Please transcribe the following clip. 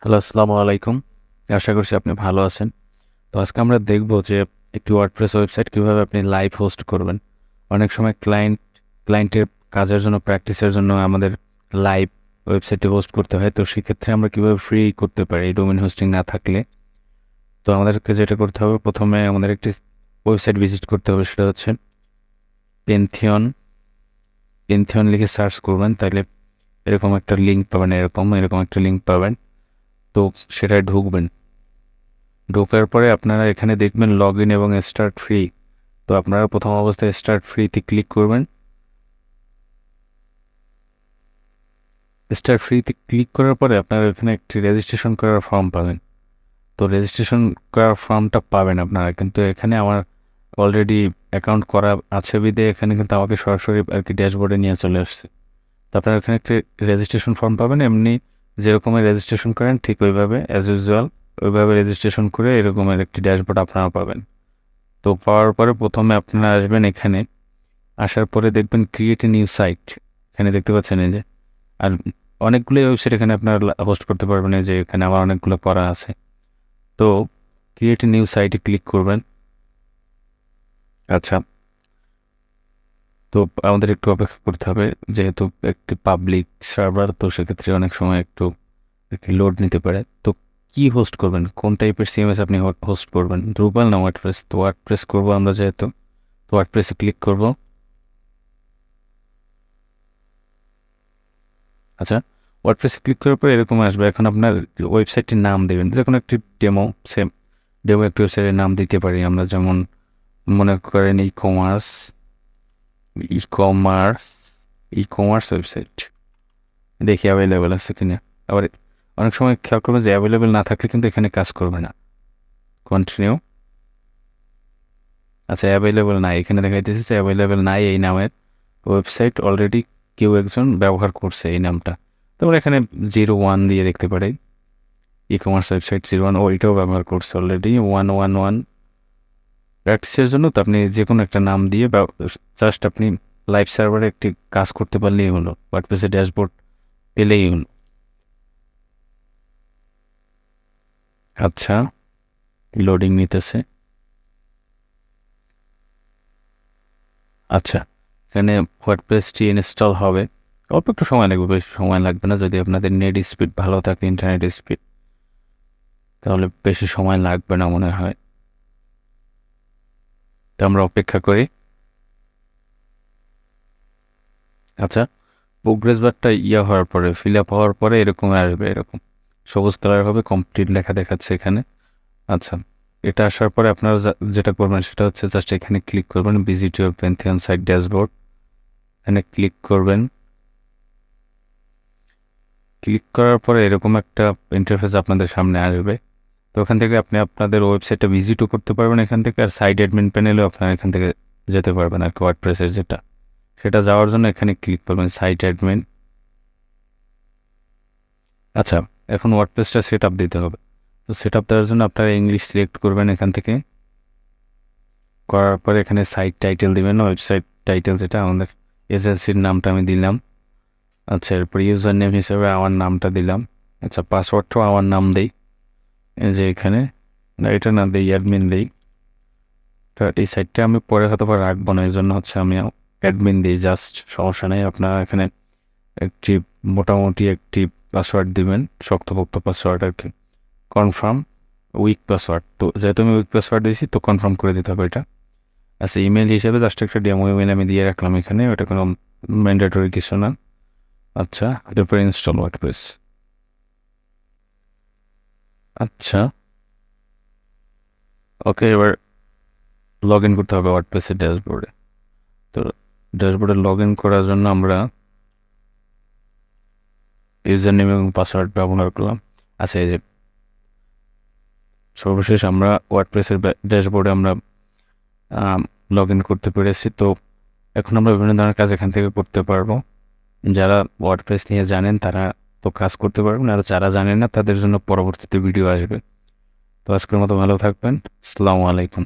Hello, আসসালামু আলাইকুম। আশা করছি আপনি ভালো আছেন। তো আজকে আমরা দেখব যে একটি ওয়ার্ডপ্রেস ওয়েবসাইট কিভাবে আপনি লাইভ হোস্ট করবেন। অনেক সময় ক্লায়েন্টের কাজের জন্য, প্র্যাকটিসের জন্য আমাদের লাইভ ওয়েবসাইটে হোস্ট করতে হয়। তো সেক্ষেত্রে আমরা কিভাবে ফ্রি করতে পারি ডোমেইন হোস্টিং না থাকলে। তো আমাদেরকে যেটা করতে হবে, প্রথমে আমাদের একটি ওয়েবসাইট ভিজিট করতে হবে, সেটা হচ্ছে পেনথিয়ন। পেনথিয়ন লিখে সার্চ করবেন, তাহলে এরকম একটা লিঙ্ক পাবেন, এরকম একটা লিঙ্ক পাবেন। তো সেটায় ঢুকবেন। ঢোকার পরে আপনারা এখানে দেখবেন লগ ইন এবং স্টার্ট ফ্রি। তো আপনারা প্রথম অবস্থায় স্টার্ট ফ্রিতে ক্লিক করবেন। স্টার্ট ফ্রিতে ক্লিক করার পরে আপনারা এখানে একটি রেজিস্ট্রেশন করার ফর্ম পাবেন। তো রেজিস্ট্রেশন করার ফর্মটা পাবেন আপনারা, কিন্তু এখানে আমার অলরেডি অ্যাকাউন্ট করা আছে বিধে এখানে কিন্তু আমাকে সরাসরি আর কি ড্যাশবোর্ডে নিয়ে চলে আসছে। তো আপনারা এখানে একটি রেজিস্ট্রেশন ফর্ম পাবেন, এমনি যেরকমের রেজিস্ট্রেশন করেন ঠিক ওইভাবে অ্যাজ ইউজুয়াল ওইভাবে রেজিস্ট্রেশন করে এরকমের একটি ড্যাশবোর্ড আপনারা পাবেন। তো পাওয়ার পরে প্রথমে আপনারা আসবেন এখানে। আসার পরে দেখবেন ক্রিয়েট এ নিউ সাইট, এখানে দেখতে পাচ্ছেন এই যে। আর অনেকগুলো ওয়েবসাইট এখানে আপনারা হোস্ট করতে পারবেন, এই যে এখানে আমার অনেকগুলো করা আছে। তো ক্রিয়েট এ নিউ সাইটে ক্লিক করবেন। আচ্ছা, তো আমাদের একটু অপেক্ষা করতে হবে, যেহেতু একটি পাবলিক সার্ভার, তো সেক্ষেত্রে অনেক সময় একটু লোড নিতে পারে। তো কি হোস্ট করবেন, কোন টাইপের সিএমএস আপনি হোস্ট করবেন, ড্রুপাল না ওয়ার্ডপ্রেস? তো ওয়ার্ডপ্রেস করবো আমরা, যেহেতু তো ওয়ার্ডপ্রেসে ক্লিক করব। আচ্ছা, ওয়ার্ডপ্রেসে ক্লিক করার পর এরকম আসবে। এখন আপনার ওয়েবসাইটটির নাম দেবেন, যে কোনো একটি ডেমো একটি ওয়েবসাইটের নাম দিতে পারি আমরা, যেমন মনে করেন e commerce e commerce website, দেখি অ্যাভেলেবেল আছে কিনা। আবার অনেক সময় খেয়াল করবেন যে অ্যাভেলেবেল না থাকলে কিন্তু এখানে কাজ করবে না। কন্টিনিউ। আচ্ছা, অ্যাভেলেবেল নাই, এখানে দেখাইতেছে যে অ্যাভেলেবেল নাই এই নামের ওয়েবসাইট, অলরেডি কেউ একজন ব্যবহার করছে এই নামটা। তারপর এখানে 01 দিয়ে দেখতে পারি, ই কমার্স ওয়েবসাইট 01, এটাও ব্যবহার করছে অলরেডি 111 প্র্যাকটিসের জন্য। তো আপনি যে কোনো একটা নাম দিয়ে জাস্ট আপনি লাইভ সার্ভারে একটি কাজ করতে পারলেই হলো, ওয়ার্ডপ্রেসের ড্যাশবোর্ড পেলেই হলো। আচ্ছা, লোডিং নিতেছে। আচ্ছা, এখানে ওয়ার্ডপ্রেসটি ইনস্টল হবে, অল্প একটু সময় লাগবে, বেশি সময় লাগবে না। যদি আপনাদের নেট স্পিড ভালো থাকে, ইন্টারনেট স্পিড, তাহলে বেশি সময় লাগবে না মনে হয়। তো আমরা অপেক্ষা করি। আচ্ছা, প্রোগ্রেস বারটা হওয়ার পরে, ফিল আপ হওয়ার পরে এরকম আসবে, এরকম সবুজ কালার হবে, কমপ্লিট লেখা দেখাচ্ছে এখানে। আচ্ছা, এটা আসার পরে আপনারা যেটা করবেন সেটা হচ্ছে জাস্ট এখানে ক্লিক করবেন, visit your Pantheon site dashboard, এখানে ক্লিক করবেন। ক্লিক করার পরে এরকম একটা ইন্টারফেস আপনাদের সামনে আসবে। তো ওখান থেকে আপনি আপনাদের ওয়েবসাইটটা ভিজিটও করতে পারবেন এখান থেকে, আর সাইট অ্যাডমিন প্যানেলেও আপনারা এখান থেকে যেতে পারবেন আর কি, ওয়ার্ডপ্রেসের যেটা, সেটা যাওয়ার জন্য এখানে ক্লিক করবেন সাইট অ্যাডমিন। আচ্ছা, এখন ওয়ার্ডপ্রেসটা সেট আপ দিতে হবে। তো সেট আপ দেওয়ার জন্য আপনারা ইংলিশ সিলেক্ট করবেন এখান থেকে। করার পরে এখানে সাইট টাইটেল দিবেন, ওয়েবসাইট টাইটেল যেটা আমাদের এজেন্সির নামটা আমি দিলাম। আচ্ছা, এরপর ইউজার নেম হিসেবে আমার নামটা দিলাম। আচ্ছা, পাসওয়ার্ডটাও আমার নাম দিই, এই যে এখানে, না এটা না দিই, অ্যাডমিন দিই। তো এই সাইটটা আমি পরে হয়তো বা রাখবো না, এই জন্য হচ্ছে আমি অ্যাডমিন দিই, জাস্ট সমস্যা নেই। আপনারা এখানে একটি মোটামুটি একটি পাসওয়ার্ড দিবেন, শক্তপোক্ত পাসওয়ার্ড আর কি। কনফার্ম উইক পাসওয়ার্ড, তো যেহেতু আমি উইক পাসওয়ার্ড দিয়েছি তো কনফার্ম করে দিতে হবে এটা। আচ্ছা, ইমেল হিসেবে জাস্ট একটা ডেমো ইমেল আমি দিয়ে রাখলাম এখানে, ওটা কোনো ম্যান্ডেটরি কিছু না। আচ্ছা, এরপর ইনস্টল ওয়ার্ডপ্রেস। আচ্ছা, ওকে, এবার লগ ইন করতে হবে ওয়ার্ডপ্রেসের ড্যাশবোর্ডে। তো ড্যাশবোর্ডে লগ ইন করার জন্য আমরা ইউজার নেম এবং পাসওয়ার্ড ব্যবহার করলাম। আচ্ছা, এই যে সর্বশেষ আমরা ওয়ার্ডপ্রেসের ড্যাশবোর্ডে আমরা লগ ইন করতে পেরেছি। তো এখন আমরা বিভিন্ন ধরনের কাজ এখান থেকে করতে পারবো। যারা ওয়ার্ডপ্রেস নিয়ে জানেন তারা তো কাজ করতে পারবেন, আর যারা জানেন না তাদের জন্য পরবর্তীতে ভিডিও আসবে। তো আজকের মতো ভালো থাকবেন। আসসালামু আলাইকুম।